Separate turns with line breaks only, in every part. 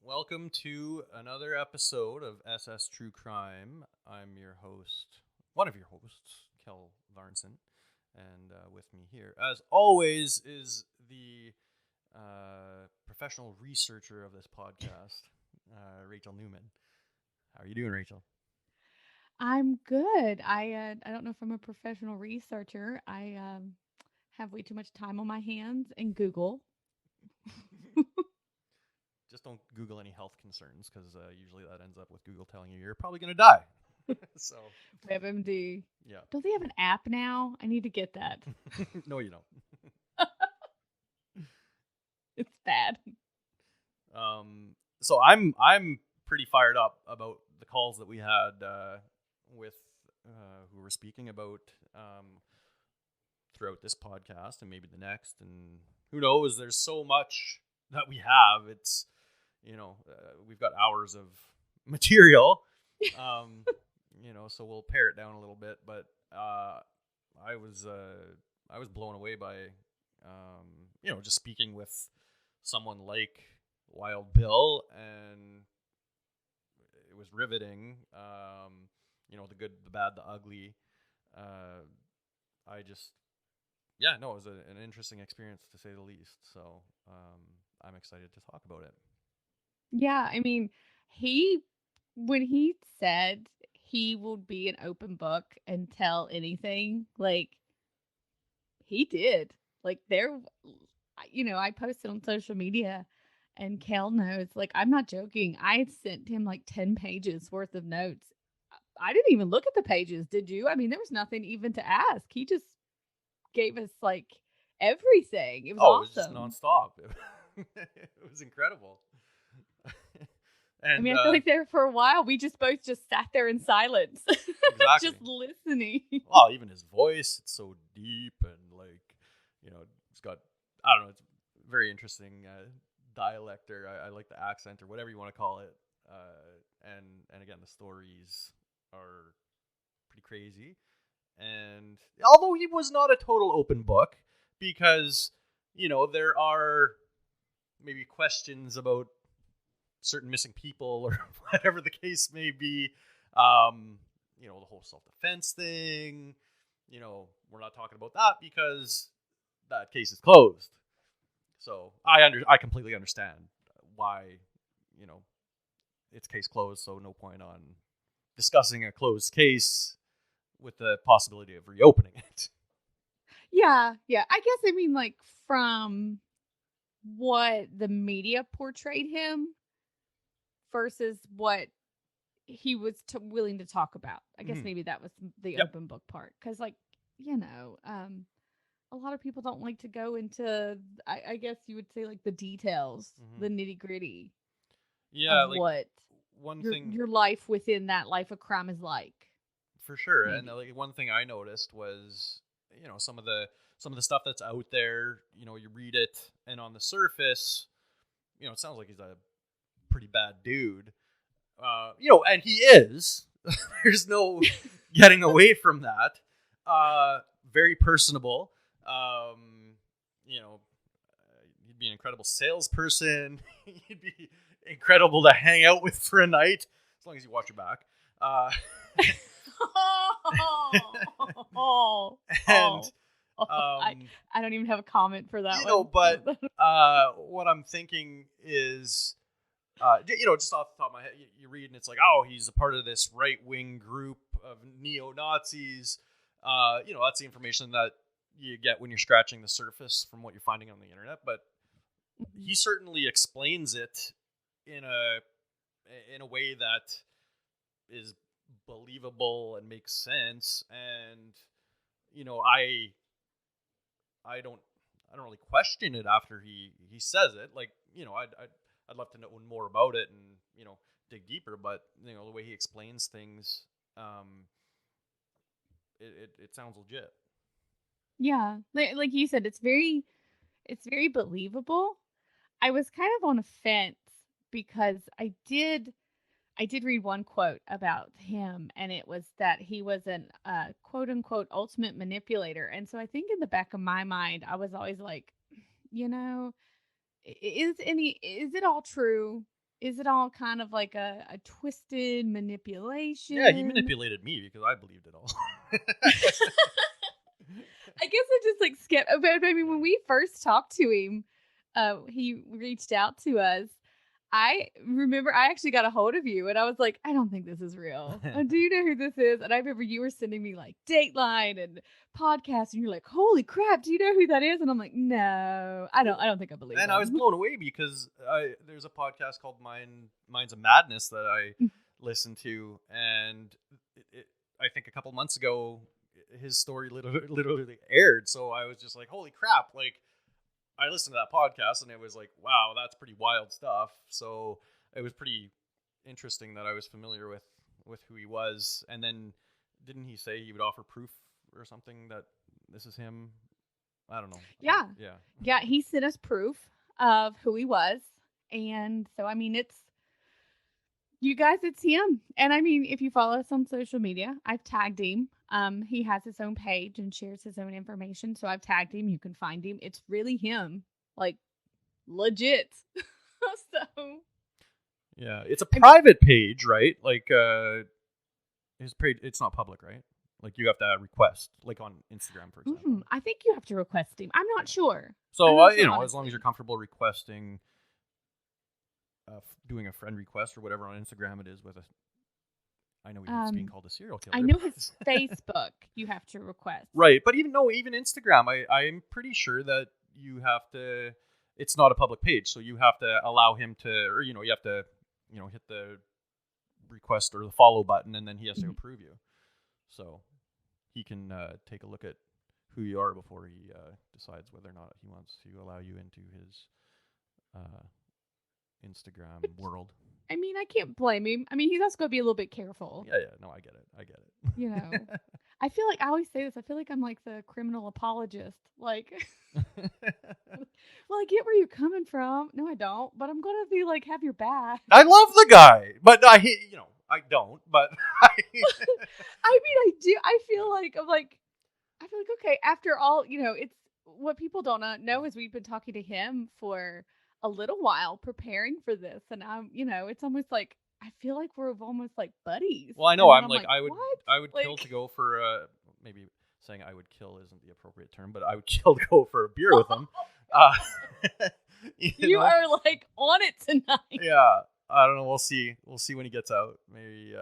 Welcome to another episode of SS True Crime. I'm your host, one of your hosts, Kel Rachel, and with me here, as always, is the professional researcher of this podcast, Rachel Newman. How are you doing, Rachel?
I'm good. I don't know if I'm a professional researcher. I have way too much time on my hands and Google.
Just don't Google any health concerns, because usually that ends up with Google telling you you're probably going to die. So,
WebMD.
yeah.
Don't they have an app now? I need to get that.
No, you don't.
It's bad.
So I'm pretty fired up about the calls that we had with who we're speaking about throughout this podcast and maybe the next, and who knows? There's so much that we have. It's we've got hours of material, so we'll pare it down a little bit. But I was blown away by just speaking with someone like Wild Bill, and it was riveting. The good, the bad, the ugly. It was an interesting experience, to say the least. So I'm excited to talk about it.
Yeah, I mean, when he said he will be an open book and tell anything, like, he did. Like, I posted on social media, and Kel knows, like, I'm not joking. I sent him like 10 pages worth of notes. I didn't even look at the pages, did you? I mean, there was nothing even to ask. He just gave us like everything. It was awesome.
It was just nonstop. It was incredible.
And, I mean, I feel like there for a while we both sat there in silence,
exactly.
Just listening.
Well, even his voice, it's so deep, and it's got, I don't know, it's very interesting dialect, or I like the accent, or whatever you want to call it. And again, the stories are pretty crazy. And although he was not a total open book, because there are maybe questions about certain missing people or whatever the case may be. The whole self-defense thing, we're not talking about that because that case is closed. So I completely understand why, it's case closed, so no point on discussing a closed case with the possibility of reopening it.
Yeah. I guess, I mean, like, from what the media portrayed him versus what he was willing to talk about. I guess maybe that was the open book part. Because, like, a lot of people don't like to go into, I guess you would say, like, the details, the nitty gritty.
Yeah,
of what your life within that life of crime is like.
For sure. Maybe. And like, one thing I noticed was, some of the stuff that's out there, you read it, and on the surface, it sounds like he's a pretty bad dude. And he is. There's no getting away from that. Very personable. He'd be an incredible salesperson. He'd be incredible to hang out with for a night, as long as you watch your back.
I don't even have a comment for that
one. But what I'm thinking is, just off the top of my head, you read and it's like, oh, he's a part of this right-wing group of neo-Nazis. That's the information that you get when you're scratching the surface from what you're finding on the internet. But he certainly explains it in a way that is believable and makes sense. And I don't really question it after he says it. Like, I'd love to know more about it and dig deeper, but the way he explains things, it sounds legit.
Yeah, like you said, it's very believable. I was kind of on a fence because I did read one quote about him, and it was that he was an quote unquote ultimate manipulator. And so I think in the back of my mind, I was always like, is it all true? is it all kind of like a twisted manipulation?
Yeah, he manipulated me because I believed it all.
I guess I just like skip. But I mean, when we first talked to him, he reached out to us. I remember I actually got a hold of you and I was like, I don't think this is real. Do you know who this is? And I remember you were sending me like Dateline and podcasts and you're like, holy crap, do you know who that is? And I'm like, no, I don't think I believe it.
And I was blown away because there's a podcast called Minds of Madness that I listen to, and I think a couple months ago his story literally aired, so I was just like, holy crap, like I listened to that podcast and it was like, wow, that's pretty wild stuff. So it was pretty interesting that I was familiar with who he was. And then didn't he say he would offer proof or something that this is him? I don't know.
Yeah, he sent us proof of who he was. And so I mean, it's him. And I mean, if you follow us on social media, I've tagged him. He has his own page and shares his own information. So I've tagged him. You can find him. It's really him. Like, legit. So.
Yeah. It's a private page, right? Like, his page, it's not public, right? Like, you have to request, like on Instagram, for example.
I think you have to request him. I'm not sure.
So, as long as you're comfortable requesting, doing a friend request or whatever on Instagram it is with I know he's being called a serial killer.
I know his Facebook you have to request.
Right, but even Instagram, I'm pretty sure that you have to. It's not a public page, so you have to allow him to, or you have to, hit the request or the follow button, and then he has to approve you. So he can take a look at who you are before he decides whether or not he wants to allow you into his Instagram world.
I mean, I can't blame him. I mean, he's also going to be a little bit careful.
Yeah. No, I get it.
I feel like I always say this. I feel like I'm like the criminal apologist. Like, well, I get where you're coming from. No, I don't. But I'm going to be like, have your back.
I love the guy, but I don't. But
I mean, I do. I feel like okay. After all, it's what people don't know is we've been talking to him for a little while preparing for this, and I'm it's almost like I feel like we're almost like buddies.
Well, I know I'm like I would
like,
kill to go for maybe saying I would kill isn't the appropriate term, but I would kill to go for a beer with him.
You are like on it tonight.
Yeah, I don't know. We'll see when he gets out. Maybe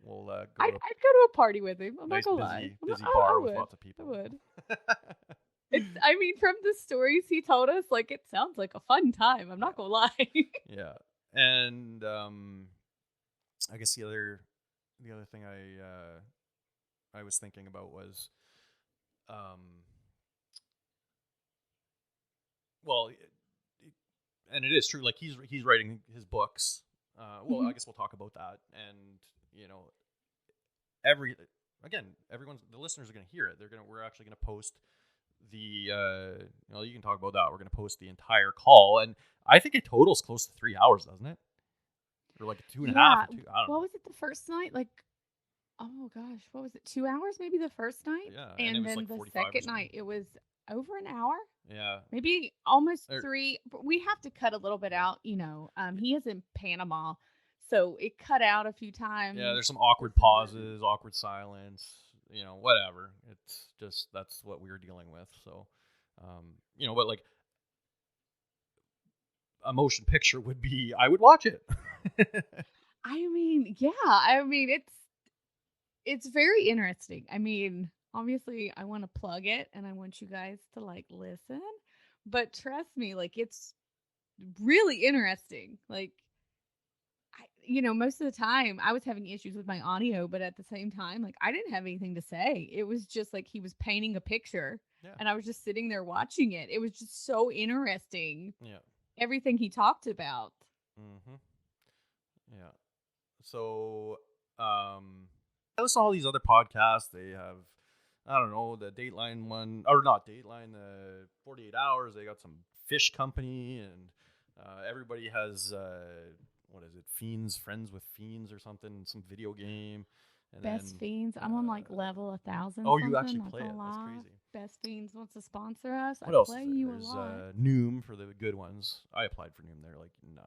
we'll go.
I'd go to a party with him. I'm
nice,
not gonna lie.
Busy bar with lots of people.
I would. I mean, from the stories he told us, like it sounds like a fun time. I'm not gonna lie.
Yeah, and I guess the other thing I was thinking about was, well, and it is true. Like he's writing his books. Well, I guess we'll talk about that, and the listeners are gonna hear it. We're actually gonna post the you can talk about that. We're going to post the entire call, and I think it totals close to 3 hours, doesn't it? Or like 2.5. I don't know.
What was it the first night? Like, oh gosh, what was it? 2 hours maybe the first night?
Yeah,
and then
like
the second night it was over an hour.
Yeah,
maybe almost 3. But we have to cut a little bit out. He is in Panama, so it cut out a few times.
Yeah, there's some awkward pauses, awkward silence. Whatever. It's just that's what we were dealing with. So, but like a motion picture would be, I would watch it.
I mean, yeah. I mean, it's very interesting. I mean, obviously, I want to plug it and I want you guys to like listen, but trust me, like it's really interesting. Like. Most of the time I was having issues with my audio, but at the same time, like I didn't have anything to say. It was just like he was painting a picture and I was just sitting there watching it. It was just so interesting.
Yeah.
Everything he talked about.
Mm-hmm. Yeah. So, I listen to all these other podcasts. They have, I don't know, the Dateline one, or not Dateline, the 48 Hours. They got some fish company, and everybody has, what is it? Friends with Fiends or something, some video game. And
Best Fiends. I'm on like level 1,000.
Oh, you actually play it. That's crazy.
Best Fiends wants to sponsor us.
What
I
else
play
is there?
you
There's
a lot.
Noom for the good ones. I applied for Noom. They're like, no,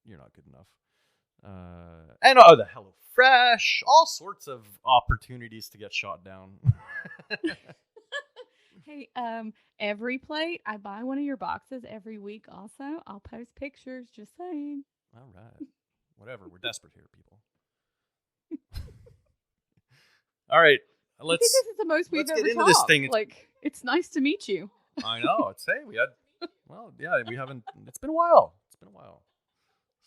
you're not good enough. And the HelloFresh, all sorts of opportunities to get shot down.
Hey, every plate, I buy one of your boxes every week also. I'll post pictures, just saying.
All right. Whatever. We're desperate here, people. All right.
I think this is the most we've ever
get into
talked.
this thing.
Like, it's nice to meet you.
I know. It's we had. Well, yeah, we haven't. It's been a while.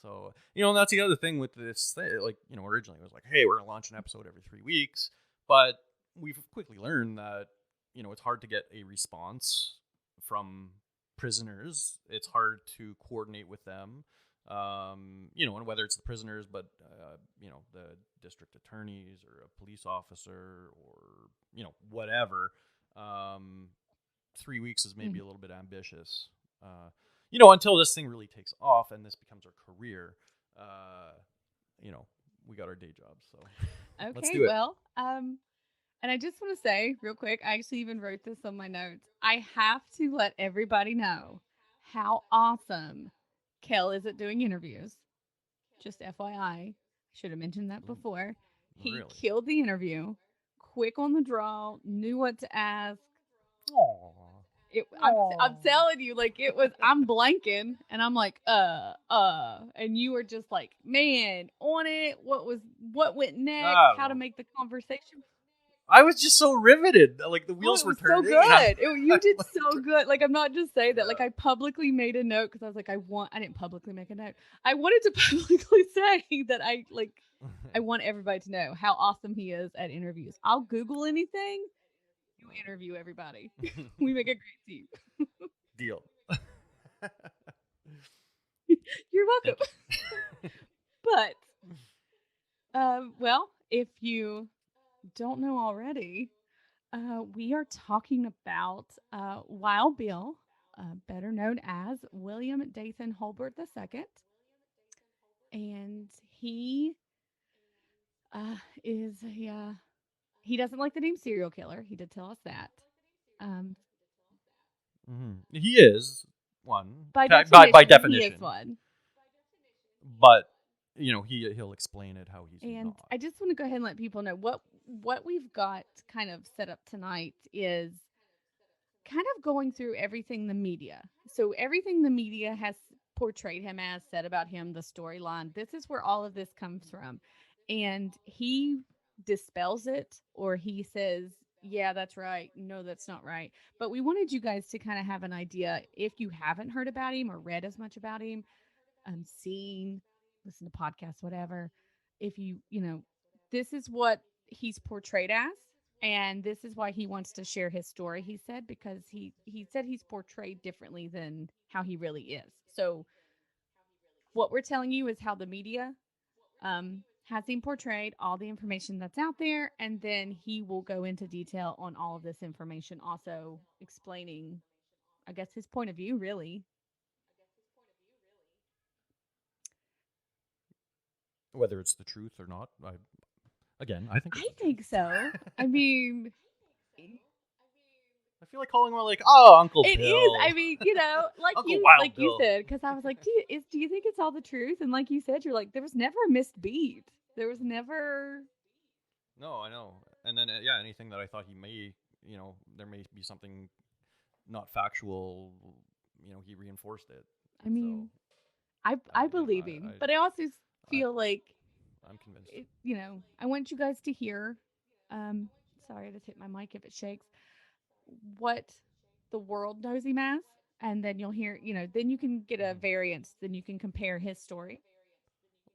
So, and that's the other thing with this thing. Like, originally it was like, hey, we're gonna launch an episode every 3 weeks, but we've quickly learned that it's hard to get a response from prisoners. It's hard to coordinate with them. And whether it's the prisoners, but the district attorneys or a police officer or whatever. 3 weeks is maybe a little bit ambitious. Until this thing really takes off and this becomes our career. We got our day jobs, so
okay.
Let's do it.
Well, and I just want to say real quick, I actually even wrote this on my notes. I have to let everybody know how awesome Kel is at doing interviews. Just FYI. Should have mentioned that before. He
Really?
killed the interview. Quick on the draw. Knew what to ask.
Aww.
I'm telling you, like, it was, I'm blanking, and I'm like, and you were just like, man, on it. What went next? How to make the conversation.
I was just so riveted. Like, the wheels were turning.
So good. You did so good. Like, I'm not just saying that. Like, I publicly made a note because I was like, I didn't publicly make a note. I wanted to publicly say that I want everybody to know how awesome he is at interviews. I'll Google anything. You interview everybody. We make a great team.
Deal.
You're welcome. But, well, if you don't know already, we are talking about Wild Bill, better known as William Holbert II. And he he doesn't like the name serial killer. He did tell us that.
He is one.
By definition. He is one.
But, he'll explain it how he's
and
not.
I just want to go ahead and let people know what we've got kind of set up tonight is kind of going through everything the media. So everything the media has portrayed him as, said about him, the storyline. This is where all of this comes from. And he dispels it, or he says, yeah, that's right. No, that's not right. But we wanted you guys to kind of have an idea, if you haven't heard about him or read as much about him, seen, listen to podcasts, whatever. If this is what he's portrayed as, and this is why he wants to share his story, he said, because he said he's portrayed differently than how he really is. So what we're telling you is how the media has him portrayed, all the information that's out there, and then he will go into detail on all of this information, also explaining, I guess, his point of view, really.
Whether it's the truth or not, I think so.
I mean,
I feel like calling him like, oh, Uncle Bill.
It is. I mean, like you said, because I was like, do you think it's all the truth? And like you said, you're like, there was never a missed beat. There was never.
No, I know. And then, anything that I thought he may, there may be something not factual, he reinforced it.
I mean, so, I believe him. But I also feel like
I'm convinced.
I want you guys to hear, sorry, I just hit my mic if it shakes, what the world knows him as. And then you'll hear, then you can get a variance. Then you can compare his story.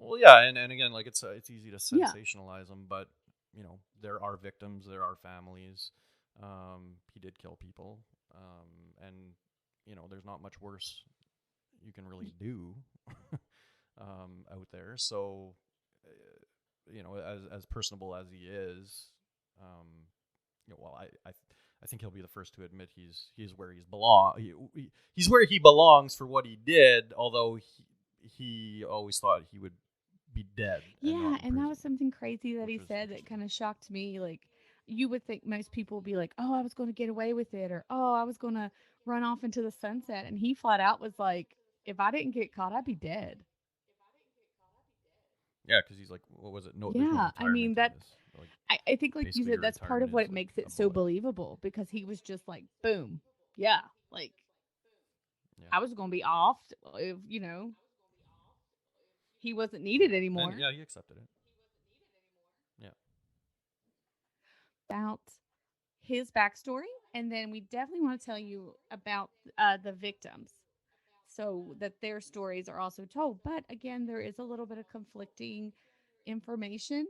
Well, yeah, and again, like it's easy to sensationalize them, but there are victims, there are families. He did kill people, and there's not much worse you can really do out there. So, as personable as he is, I think he'll be the first to admit he's where he's where he belongs for what he did. Although he always thought he would be dead.
Yeah, and that was something crazy that he said that kind of shocked me. Like, you would think most people would be like, oh, I was going to get away with it, or oh, I was going to run off into the sunset. And he flat out was like, if I didn't get caught, I'd be dead.
Yeah, because he's like, what was it? No, there's no
Yeah, I mean
retirement in
that.
this. Like,
I think, like you
basically,
said,
your
that's part of
retirement
what
is like
makes it
a
so
bullet.
believable because he was just like, boom, yeah, like
Yeah,
I was going to be off if he wasn't needed
and
anymore.
yeah, he accepted it. Yeah.
About his backstory, and then we definitely want to tell you about the victims so that their stories are also told. But again, there is a little bit of conflicting information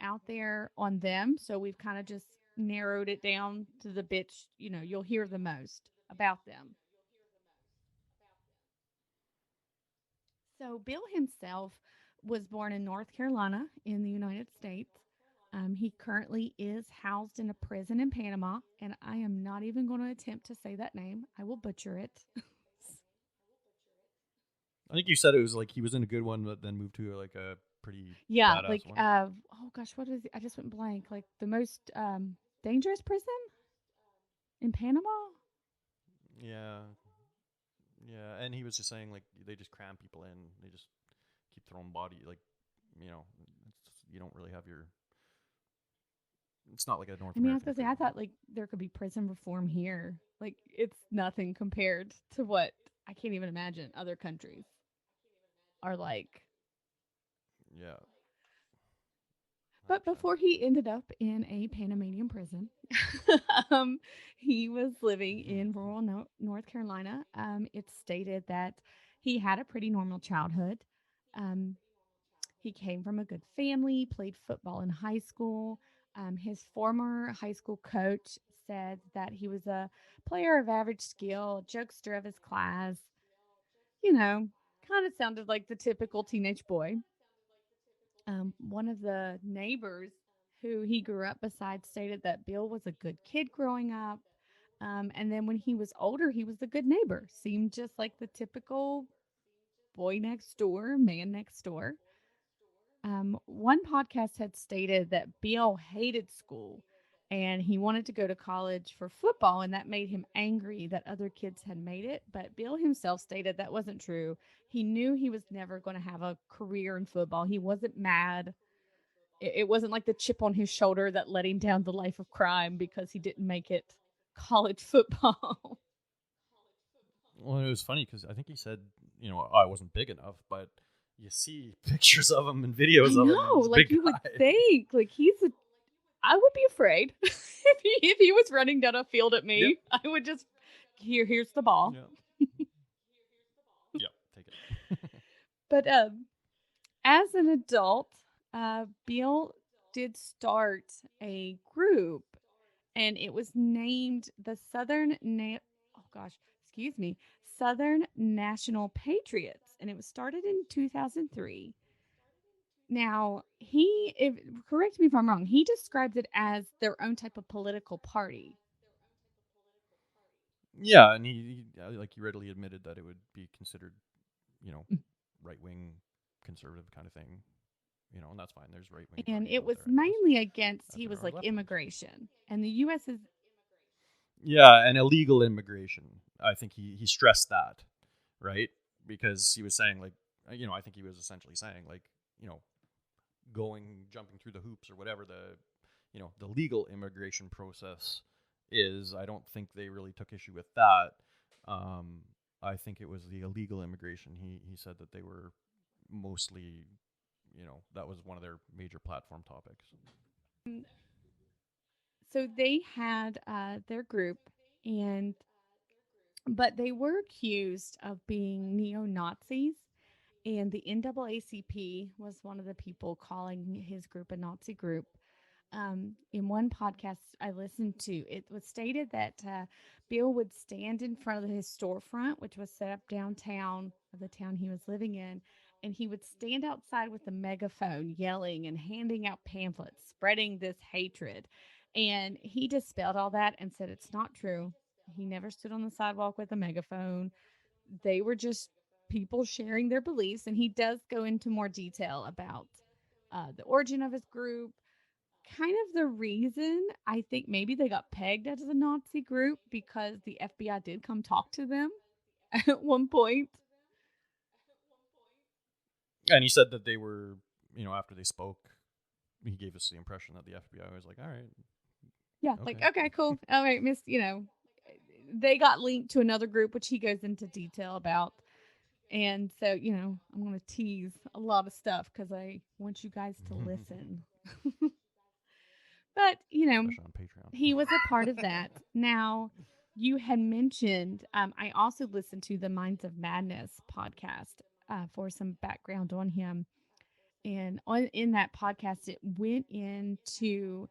out there on them. So we've kind of just narrowed it down to the bits, you'll hear the most about them. So Bill himself was born in North Carolina in the United States. He currently is housed in a prison in Panama, and I am not even going to attempt to say that name. I will butcher it.
I think you said it was like he was in a good one, but then moved to like a pretty
Yeah,
badass
like
one.
oh gosh, what is it? I just went blank. Like the most dangerous prison in Panama?
Yeah, yeah, and he was just saying like they just cram people in. They just keep throwing body like, you don't really have your. It's not like a North
I mean, I was
American
gonna say, I
prison.
thought like there could be prison reform here. Like it's nothing compared to what I can't even imagine other countries are like.
Yeah,
But
100%.
before he ended up in a Panamanian prison, um, he was living in rural North Carolina. It's stated that he had a pretty normal childhood. Um, he came from a good family, played football in high school. His former high school coach said that he was a player of average skill, jokester of his class. You know, kind of sounded like the typical teenage boy. One of the neighbors who he grew up beside stated that Bill was a good kid growing up. And then when he was older, he was a good neighbor. Seemed just like the typical boy next door, man next door. One podcast had stated that Bill hated school and he wanted to go to college for football, and that made him angry that other kids had made it. But Bill himself stated that wasn't true. He knew he was never going to have a career in football. He wasn't mad. It wasn't like the chip on his shoulder that led him down the life of crime because he didn't make it college football.
Well, it was funny because I think he said, I wasn't big enough, but you see pictures of him and
I
videos of him, and
know,
he's a
like
big
you would
guy.
think, like I would be afraid if he was running down a field at
Yep.
me. I would just here's the ball.
Yeah. Yeah. Take it.
But as an adult, Bill did start a group, and it was named the Southern National Patriots, and it was started in 2003. Now, correct me if I'm wrong, he described it as their own type of political party.
Yeah, and he readily admitted that it would be considered, you know, right wing, conservative kind of thing. And that's fine. There's right wing
And
parties
it
out
was
there, I guess,
mainly against,
as
he
there
was
are
like
left wings.
immigration. And the U.S. is,
Yeah, and illegal immigration. I think he stressed that, right? Because he was saying like, I think he was essentially saying like, you know, jumping through the hoops or whatever the legal immigration process is. I don't think they really took issue with that. Um, I think it was the illegal immigration. He said that they were mostly, that was one of their major platform topics.
so they had their group, and but they were accused of being neo Nazis. And the NAACP was one of the people calling his group a Nazi group. In one podcast I listened to, it was stated that Bill would stand in front of his storefront, which was set up downtown of the town he was living in, and he would stand outside with a megaphone yelling and handing out pamphlets, spreading this hatred. And he dispelled all that and said it's not true. He never stood on the sidewalk with a megaphone. They were just people sharing their beliefs. And he does go into more detail about the origin of his group, kind of the reason I think maybe they got pegged as a Nazi group because the FBI did come talk to them at one point.
And he said that they were, after they spoke, he gave us the impression that the FBI was like, all right.
Yeah, okay, cool. All right, they got linked to another group, which he goes into detail about. And so, I'm going to tease a lot of stuff because I want you guys to listen. But,
Especially on Patreon.
he was a part of that. Now, you had mentioned, I also listened to the Minds of Madness podcast for some background on him. And in that podcast, it went into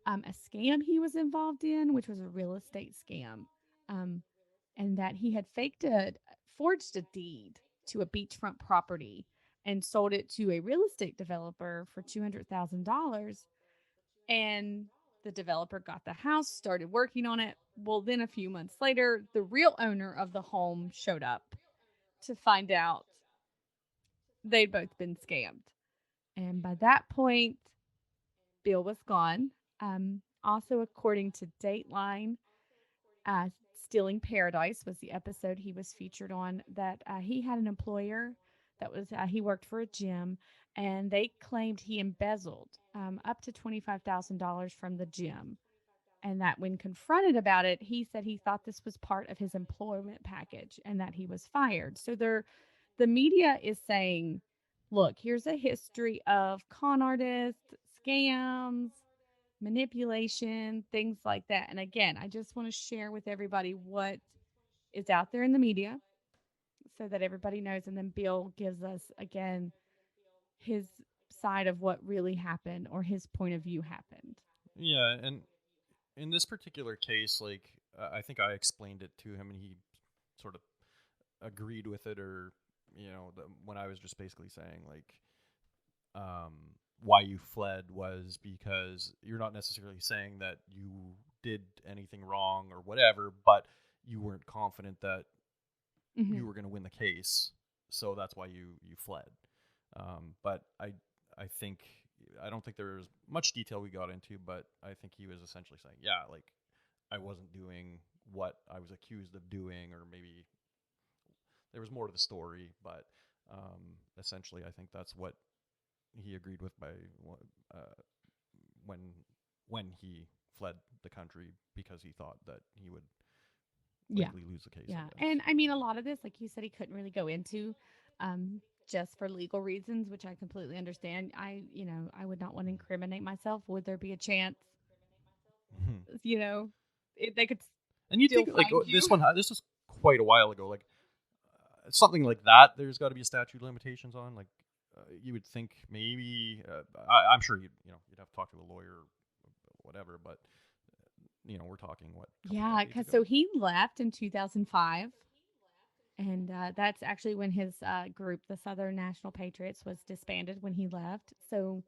a scam he was involved in, which was a real estate scam. And that he had forged a deed to a beachfront property and sold it to a real estate developer for $200,000. And the developer got the house, started working on it. Well, then a few months later, the real owner of the home showed up to find out they'd both been scammed. And by that point, Bill was gone. Also, according to Dateline, Stealing Paradise was the episode he was featured on, that he had an employer that was, he worked for a gym, and they claimed he embezzled up to $25,000 from the gym. And that when confronted about it, he said he thought this was part of his employment package and that he was fired. So the media is saying, look, here's a history of con artists, scams, manipulation, things like that. And again, I just want to share with everybody what is out there in the media so that everybody knows. And then Bill gives us, again, his side of what really happened or his point of view happened.
Yeah, and in this particular case, like, I think I explained it to him and he sort of agreed with it, or, when I was just basically saying, like, why you fled was because you're not necessarily saying that you did anything wrong or whatever, but you weren't confident that you were going to win the case, so that's why you fled. But I don't think there was much detail we got into, but I think he was essentially saying, yeah, like, I wasn't doing what I was accused of doing, or maybe there was more to the story, but essentially I think that's what he agreed with by when he fled the country, because he thought that he would likely lose the case.
Yeah, and I mean, a lot of this, like you said, he couldn't really go into just for legal reasons, which I completely understand. I would not want to incriminate myself. Would there be a chance? They could.
And you think like this was quite a while ago. Like something like that, there's got to be a statute of limitations on. Like you would think maybe. I'm sure you'd have to talk to a lawyer or whatever, but we're talking what?
Yeah, because so he left in 2005. And that's actually when his group, the Southern National Patriots, was disbanded when he left. So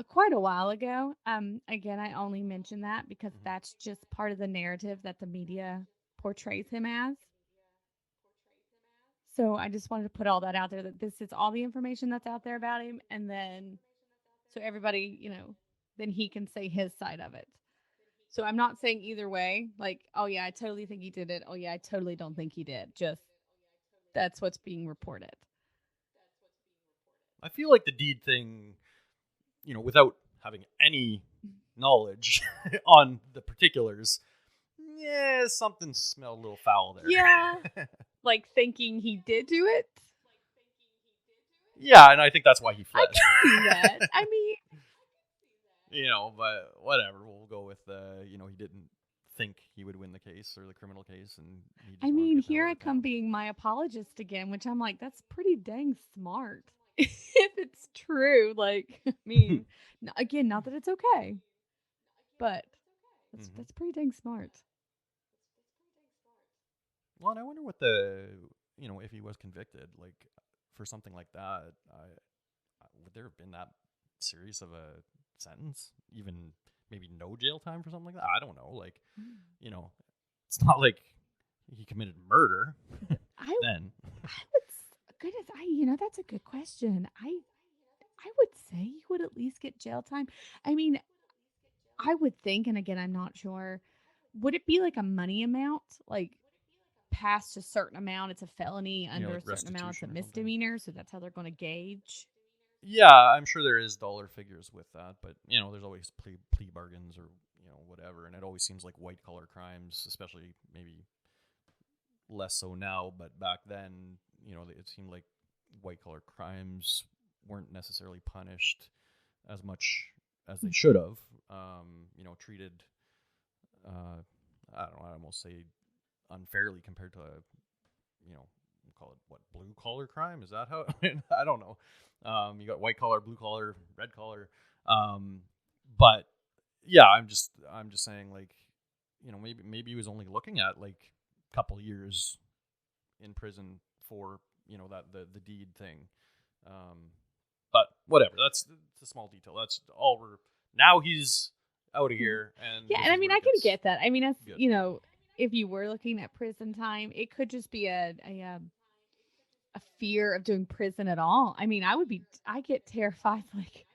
quite a while ago. Again, I only mention that because that's just part of the narrative that the media portrays him as. So I just wanted to put all that out there, that this is all the information that's out there about him. And then so everybody, then he can say his side of it. So I'm not saying either way, like, oh, yeah, I totally think he did it. Oh, yeah, I totally don't think he did. Just that's what's being reported.
I feel like the deed thing, without having any knowledge on the particulars, yeah, something smelled a little foul there.
Yeah. Like thinking he did do it?
Yeah, and I think that's why he fled.
I can see that. I mean...
but whatever. We'll go with, he didn't think he would win the case or the criminal case. And
I mean, here I come being my apologist again, which I'm like, that's pretty dang smart. If it's true, like, I mean, again, not that it's okay, but that's pretty dang smart.
Well, and I wonder what if he was convicted, like, for something like that, would there have been that serious of a sentence, even maybe no jail time for something like that? I don't know. Like, it's not like he committed murder. Goodness,
that's a good question. I I would say he would at least get jail time. I mean, I would think, and again, I'm not sure, would it be like a money amount? Like past a certain amount, it's a felony. Under a
Like
certain amount, it's a
restitution or something.
misdemeanor. So that's how they're going to gauge.
Yeah, I'm sure there is dollar figures with that, but there's always plea bargains or whatever, and it always seems like white collar crimes, especially maybe less so now, but back then, it seemed like white collar crimes weren't necessarily punished as much as they should have. Treated, I don't know, I almost say unfairly compared to call it what, blue collar crime? Is that how? I don't know. You got white collar, blue collar, red collar, but yeah, I'm just saying, like, maybe he was only looking at like a couple years in prison for that the deed thing, but whatever. That's a small detail. That's all we're now. He's out of here, and
Yeah,
this
and I
is
mean,
where
I
it
can
gets
get that. I mean, as
good.
if you were looking at prison time, it could just be a fear of doing prison at all. I mean, I get terrified. Like,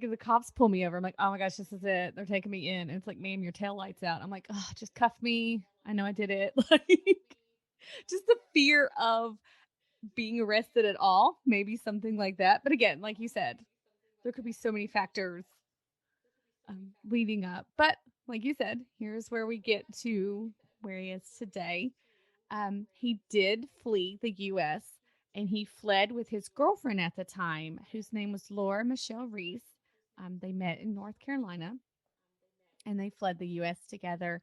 the cops pull me over. I'm like, oh my gosh, this is it. They're taking me in. And it's like, ma'am, your tail light's out. I'm like, oh, just cuff me. I know I did it. Like, just the fear of being arrested at all. Maybe something like that. But again, like you said, there could be so many factors leading up. But like you said, here's where we get to where he is today. He did flee the U.S. and he fled with his girlfriend at the time, whose name was Laura Michelle Reese. They met in North Carolina and they fled the U.S. together,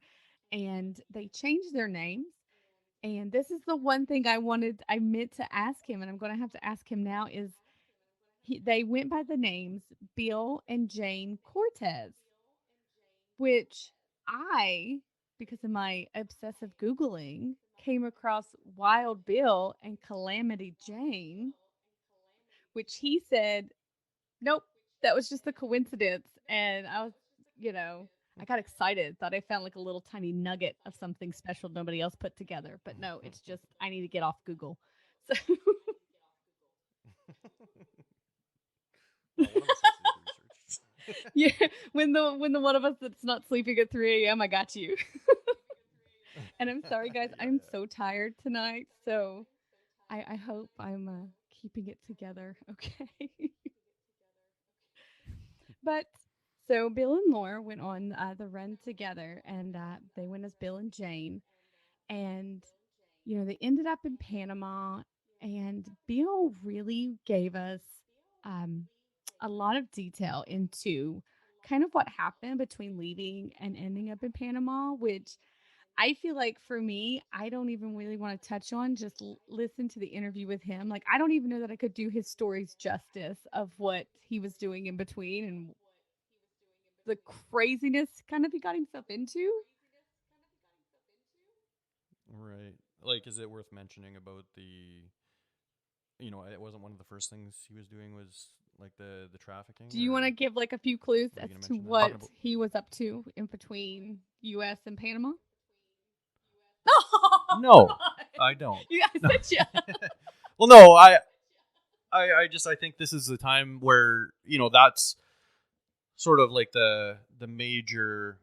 and they changed their names. And this is the one thing I meant to ask him, and I'm going to have to ask him now is they went by the names Bill and Jane Cortez, which I, because of my obsessive Googling, came across Wild Bill and Calamity Jane, which he said, nope, that was just a coincidence. And I was, I got excited, thought I found like a little tiny nugget of something special nobody else put together. But no, it's just, I need to get off Google. So.
Well, one of us has to do the research.
Yeah, when the one of us that's not sleeping at 3 a.m., I got you. And I'm sorry, guys,
Yeah,
I'm
yeah.
so tired tonight. So I hope I'm keeping it together. Okay. But so Bill and Laura went on the run together, and they went as Bill and Jane. And, they ended up in Panama. And Bill really gave us um, a lot of detail into kind of what happened between leaving and ending up in Panama, which I feel like for me, I don't even really want to touch on. Just listen to the interview with him. Like, I don't even know that I could do his stories justice of what he was doing in between and the craziness kind of he got himself into.
Right. Like, is it worth mentioning about it wasn't one of the first things he was doing was like the trafficking,
Do you want to
or
give like a few clues
were you
as
going to
to
mention that?
what
Talking about.
he was up to in between U.S. and Panama?
No, I don't.
You guys
No.
said yeah.
Well, no, I think this is the time where that's sort of like the major,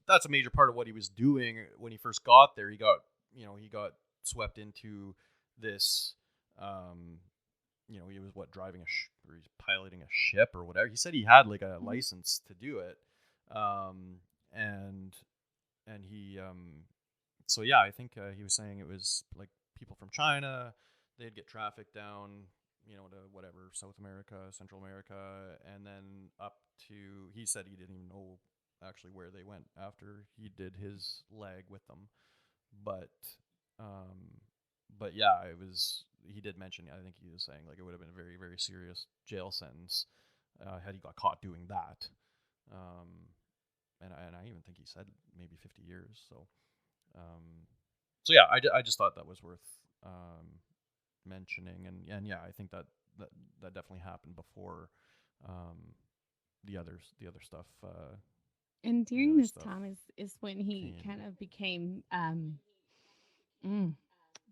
that's a major part of what he was doing when he first got there. He got swept into this. He was driving or he's piloting a ship or whatever. He said he had like a
Mhm.
license to do it, and he so yeah, I think he was saying it was like people from China. They'd get trafficked down, to whatever, South America, Central America, and then up to. He said he didn't even know actually where they went after he did his leg with them, but um, yeah, it was. He did mention. I think he was saying like it would have been a very very serious jail sentence had he got caught doing that. Um, and I even think he said maybe 50 years. Um, so yeah, I just thought that was worth mentioning, and yeah, I think that definitely happened before um, the other stuff
And
the
during
other
this
stuff
time is when he
came.
kind of became mm,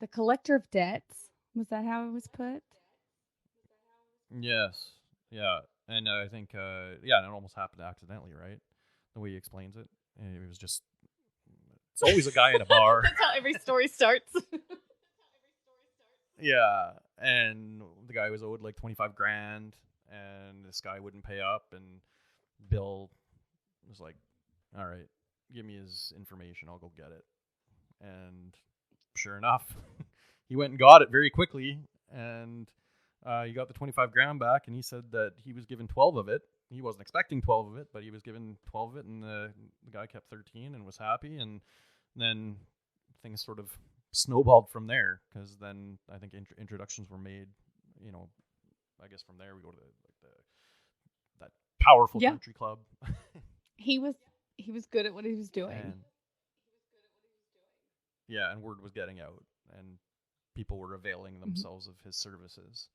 the collector of debts. Was that how it was put?
Yes. Yeah. And I think, yeah, and it almost happened accidentally, right? The way he explains it. And it was just, it's always a guy in a bar.
That's how every story starts.
Yeah. And the guy was owed like 25 grand, and this guy wouldn't pay up. And Bill was like, all right, give me his information. I'll go get it. And sure enough, he went and got it very quickly. And he got the 25 grand back, and he said that he was given 12 of it. He wasn't expecting 12 of it, but he was given 12 of it, and the guy kept 13 and was happy. And then things sort of snowballed from there, because then I think introductions were made. I guess from there we go to that powerful country club.
He was good at what he was doing.
And word was getting out, and people were availing themselves of his services.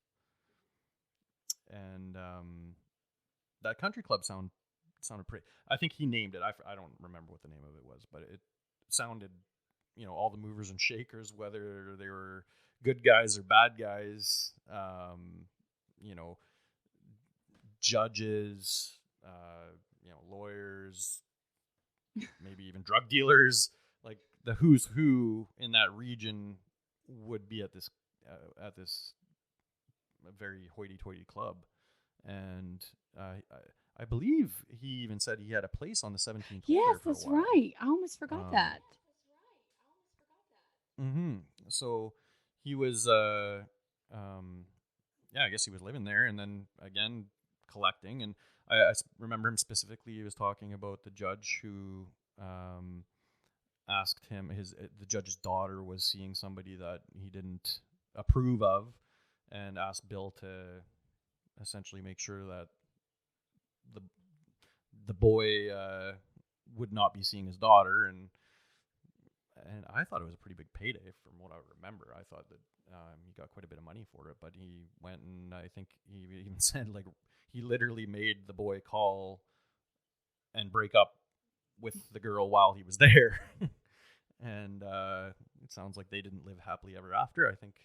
And that country club sounded pretty. I think he named it. I don't remember what the name of it was, but it sounded, all the movers and shakers, whether they were good guys or bad guys, judges, lawyers, maybe even drug dealers, like the who's who in that region would be at this very hoity-toity club. And I believe he even said he had a place on the 17th floor.
Yes, that's right. I almost forgot that.
So he was, I guess he was living there, and then again collecting. And I remember him specifically. He was talking about the judge who asked him. The judge's daughter was seeing somebody that he didn't approve of, and asked Bill to essentially make sure that the boy would not be seeing his daughter. And I thought it was a pretty big payday from what I remember. I thought that he got quite a bit of money for it, but he went, and I think he even said like he literally made the boy call and break up with the girl while he was there. And it sounds like they didn't live happily ever after. I think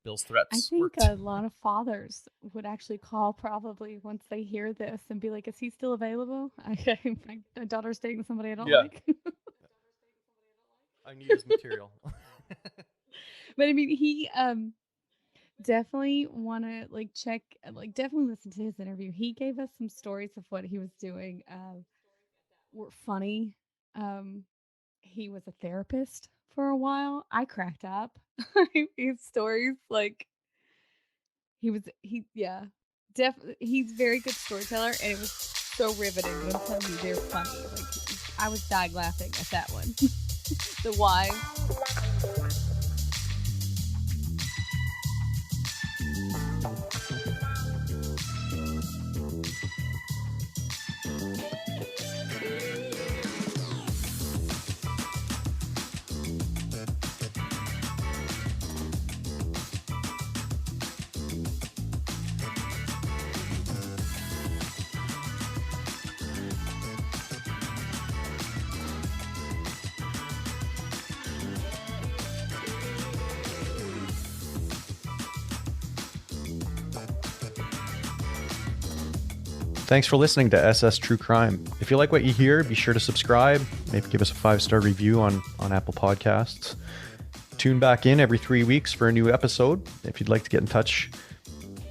Bill's threats
I think
worked.
a lot of fathers would actually call probably once they hear this and be like, is he still available? My daughter's dating somebody I don't like.
I need his material.
But I mean, he definitely want to definitely listen to his interview. He gave us some stories of what he was doing were funny. He was a therapist for a while. I cracked up. His stories, definitely, he's a very good storyteller, and it was so riveting. I'm telling you, they're funny. I was dying laughing at that one. The why.
Thanks for listening to SS True Crime. If you like what you hear, be sure to subscribe. Maybe give us a 5-star review on Apple Podcasts. Tune back in every 3 weeks for a new episode. If you'd like to get in touch,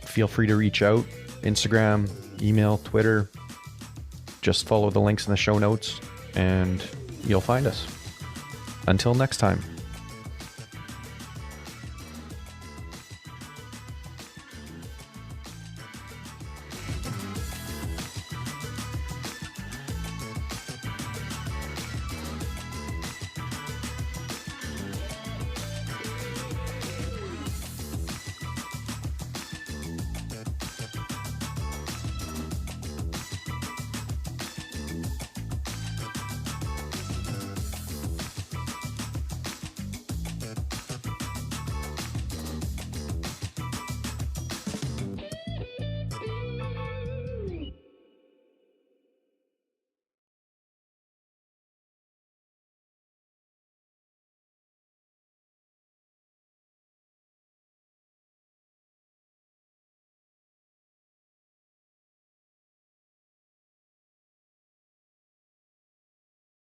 feel free to reach out. Instagram, email, Twitter. Just follow the links in the show notes and you'll find us. Until next time.